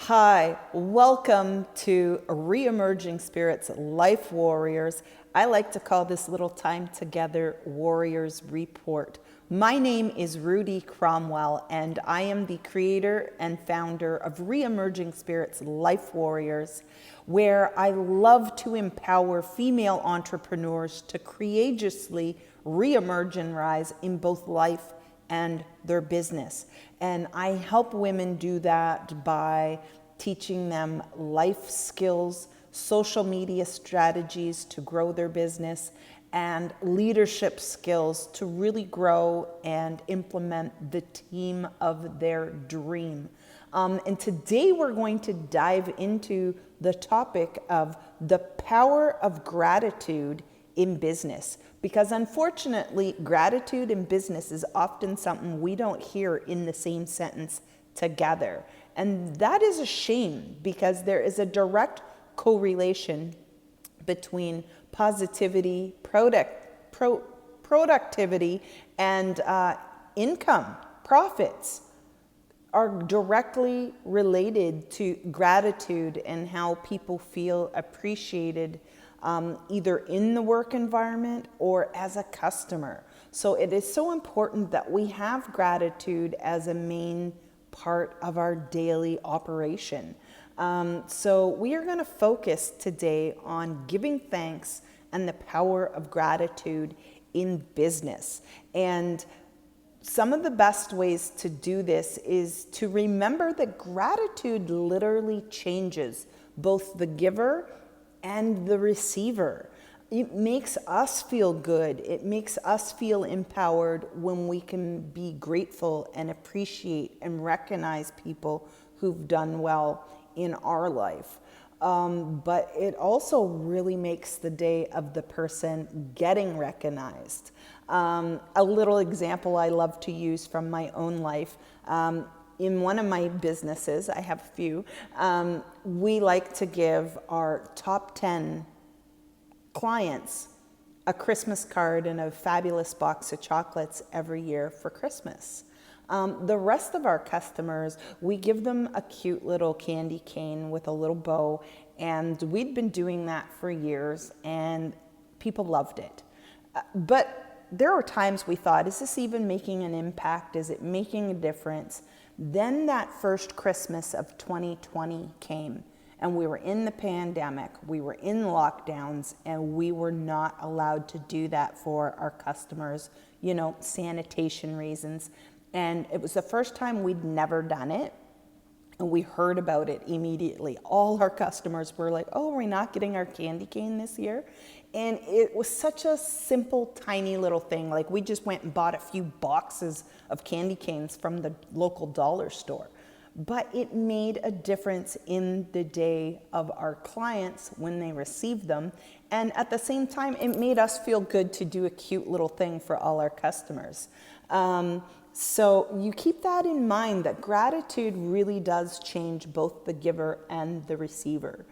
Hi, welcome to Reemerging Spirits Life Warriors. I like to call this little time together Warriors Report. My name is Rudy Cromwell, and I am the creator and founder of Reemerging Spirits Life Warriors, where I love to empower female entrepreneurs to courageously reemerge and rise in both life and their business. And I help women do that by teaching them life skills, social media strategies to grow their business, and leadership skills to really grow and implement the team of their dream. And today we're going to dive into the topic of the power of gratitude in business. Because unfortunately, gratitude in business is often something we don't hear in the same sentence together. And that is a shame, because there is a direct correlation between positivity, productivity, and income, profits are directly related to gratitude and how people feel appreciated either in the work environment or as a customer. So it is so important that we have gratitude as a main part of our daily operation. So we are going to focus today on giving thanks and the power of gratitude in business. And some of the best ways to do this is to remember that gratitude literally changes both the giver and the receiver. It makes us feel good. It makes us feel empowered when we can be grateful and appreciate and recognize people who've done well in our life. But it also really makes the day of the person getting recognized. A little example I love to use from my own life. In one of my businesses, I have a few, we like to give our top 10 clients a Christmas card and a fabulous box of chocolates every year for Christmas. The rest of our customers, we give them a cute little candy cane with a little bow, and we'd been doing that for years, and people loved it. But there were times we thought, is this even making an impact? Is it making a difference? Then that first Christmas of 2020 came, and we were in the pandemic, we were in lockdowns, and we were not allowed to do that for our customers, sanitation reasons. And it was the first time we'd never done it, and we heard about it immediately. All our customers were like, oh, we're not getting our candy cane this year. And it was such a simple, tiny little thing. Like, we just went and bought a few boxes of candy canes from the local dollar store. But it made a difference in the day of our clients when they received them. And at the same time, it made us feel good to do a cute little thing for all our customers. So you keep that in mind, that gratitude really does change both the giver and the receiver.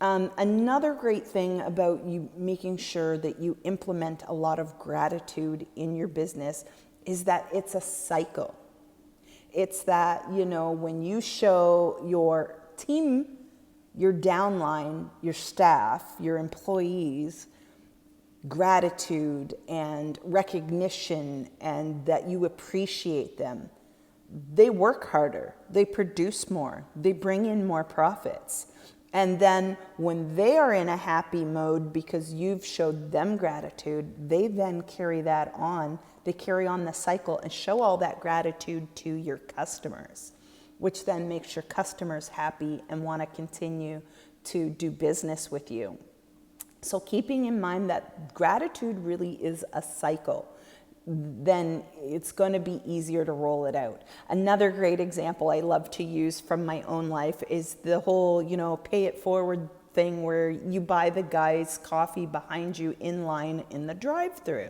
Another great thing about you making sure that you implement a lot of gratitude in your business is that it's a cycle. It's that, when you show your team, your downline, your staff, your employees, gratitude and recognition, and that you appreciate them, they work harder, they produce more, they bring in more profits. And then when they are in a happy mode because you've showed them gratitude, they then carry that on. They carry on the cycle and show all that gratitude to your customers, which then makes your customers happy and want to continue to do business with you. So keeping in mind that gratitude really is a cycle, then it's going to be easier to roll it out. Another great example I love to use from my own life is the whole, pay it forward thing, where you buy the guy's coffee behind you in line in the drive-thru.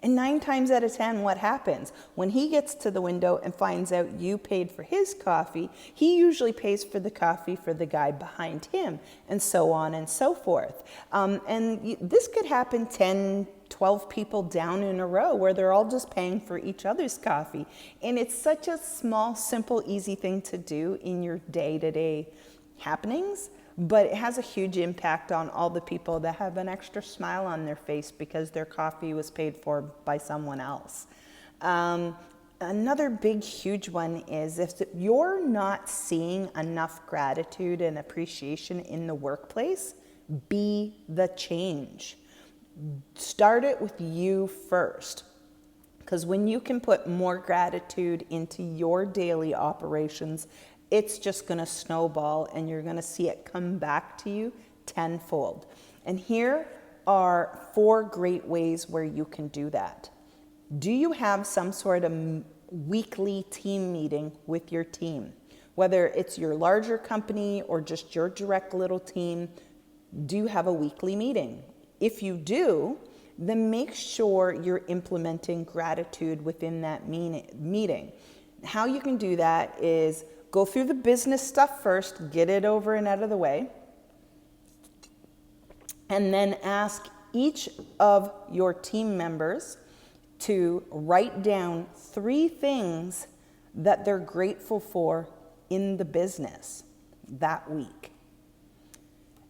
And 9 times out of 10, what happens? When he gets to the window and finds out you paid for his coffee, he usually pays for the coffee for the guy behind him, and so on and so forth. And this could happen 10, 12 people down in a row where they're all just paying for each other's coffee. And it's such a small, simple, easy thing to do in your day-to-day happenings, but it has a huge impact on all the people that have an extra smile on their face because their coffee was paid for by someone else. Another big, huge one is if you're not seeing enough gratitude and appreciation in the workplace, be the change. Start it with you first. Because when you can put more gratitude into your daily operations, it's just going to snowball and you're going to see it come back to you tenfold. And here are 4 great ways where you can do that. Do you have some sort of weekly team meeting with your team? Whether it's your larger company or just your direct little team, do you have a weekly meeting? If you do, then make sure you're implementing gratitude within that meeting. How you can do that is go through the business stuff first, get it over and out of the way, and then ask each of your team members to write down 3 things that they're grateful for in the business that week.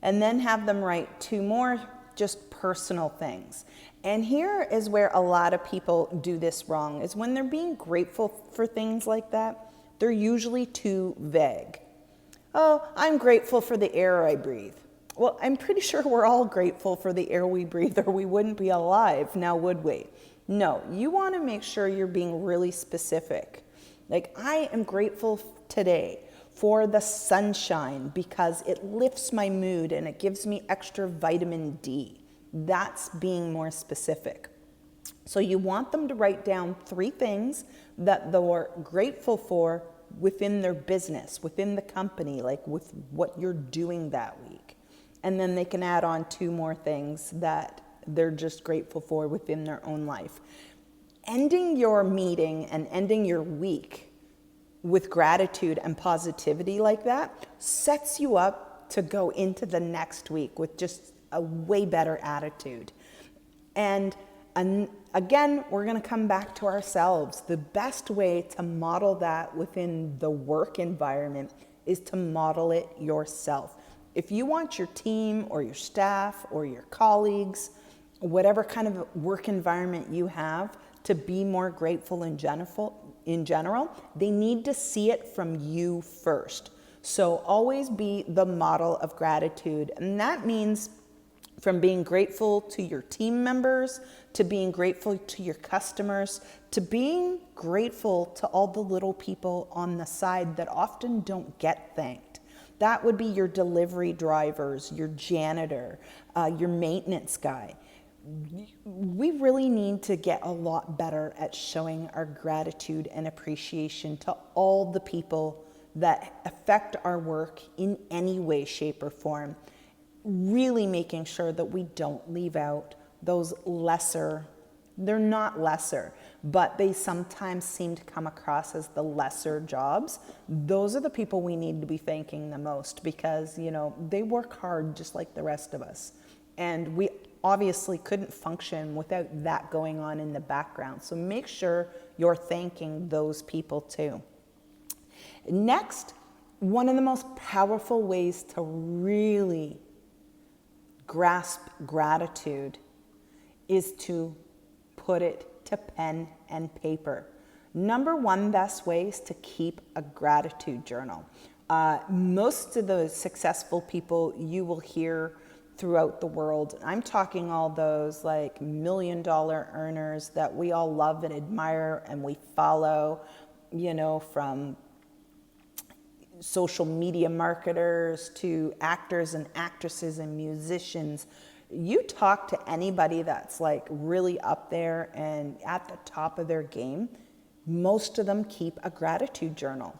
And then have them write 2 more just personal things. And here is where a lot of people do this wrong, is when they're being grateful for things like that, they're usually too vague. Oh, I'm grateful for the air I breathe. Well, I'm pretty sure we're all grateful for the air we breathe or we wouldn't be alive, now would we? No, you want to make sure you're being really specific. Like, I am grateful today for the sunshine because it lifts my mood and it gives me extra vitamin D. That's being more specific. So you want them to write down 3 things that they're grateful for within their business, within the company, like with what you're doing that week. And then they can add on 2 more things that they're just grateful for within their own life. Ending your meeting and ending your week with gratitude and positivity like that sets you up to go into the next week with just a way better attitude. And again, we're going to come back to ourselves. The best way to model that within the work environment is to model it yourself. If you want your team or your staff or your colleagues, whatever kind of work environment you have, to be more grateful in general, they need to see it from you first. So always be the model of gratitude. And that means from being grateful to your team members, to being grateful to your customers, to being grateful to all the little people on the side that often don't get thanked. That would be your delivery drivers, your janitor, your maintenance guy. We really need to get a lot better at showing our gratitude and appreciation to all the people that affect our work in any way, shape, or form. Really making sure that we don't leave out those lesser, they're not lesser, but they sometimes seem to come across as the lesser jobs. Those are the people we need to be thanking the most because, you know, they work hard just like the rest of us. And we obviously couldn't function without that going on in the background. So make sure you're thanking those people too. Next, one of the most powerful ways to really grasp gratitude is to put it to pen and paper. Number 1 best way is to keep a gratitude journal. Most of the successful people you will hear throughout the world, I'm talking all those like $1 million earners that we all love and admire and we follow, you know, from social media marketers to actors and actresses and musicians. You talk to anybody that's like really up there and at the top of their game, most of them keep a gratitude journal.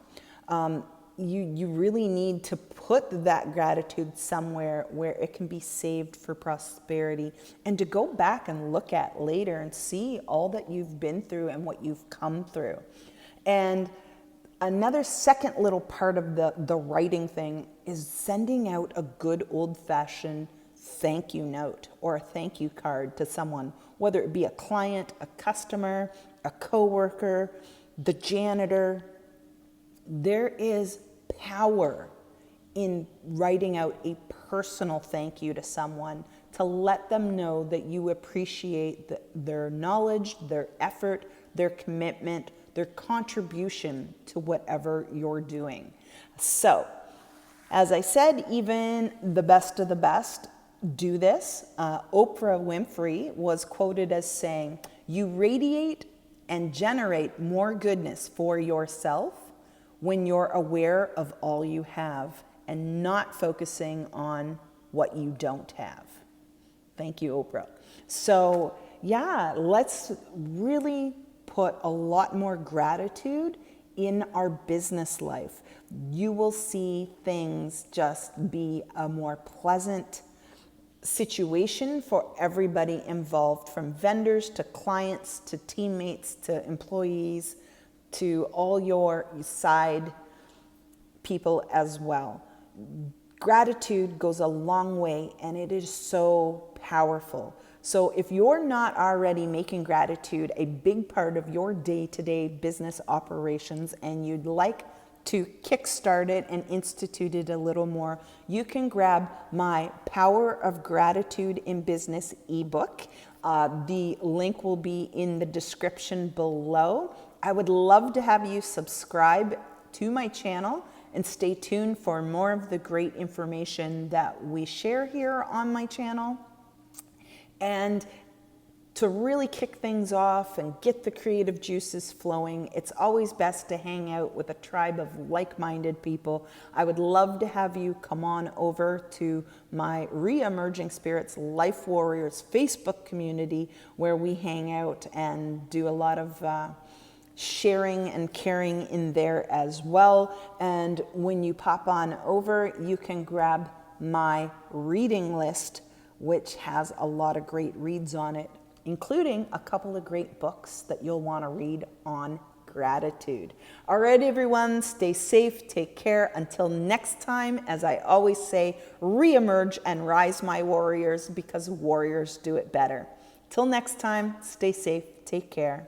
You really need to put that gratitude somewhere where it can be saved for prosperity and to go back and look at later and see all that you've been through and what you've come through. And another second little part of the writing thing is sending out a good old-fashioned thank you note or a thank you card to someone, whether it be a client, a customer, a coworker, the janitor. There is power in writing out a personal thank you to someone to let them know that you appreciate their knowledge, their effort, their commitment, their contribution to whatever you're doing. So, as I said, even the best of the best do this. Oprah Winfrey was quoted as saying, "You radiate and generate more goodness for yourself when you're aware of all you have and not focusing on what you don't have." Thank you, Oprah. So yeah, let's really put a lot more gratitude in our business life. You will see things just be a more pleasant situation for everybody involved, from vendors to clients to teammates to employees to all your side people as well. Gratitude goes a long way, and it is so powerful. So if you're not already making gratitude a big part of your day-to-day business operations and you'd like to kickstart it and institute it a little more, you can grab my Power of Gratitude in Business ebook. The link will be in the description below. I would love to have you subscribe to my channel and stay tuned for more of the great information that we share here on my channel. And to really kick things off and get the creative juices flowing, it's always best to hang out with a tribe of like-minded people. I would love to have you come on over to my Re-Emerging Spirits Life Warriors Facebook community, where we hang out and do a lot of sharing and caring in there as well. And when you pop on over, you can grab my reading list, which has a lot of great reads on it, including a couple of great books that you'll want to read on gratitude. All right, everyone, stay safe, take care. Until next time, as I always say, re-emerge and rise, my warriors, because warriors do it better. Till next time, stay safe, take care.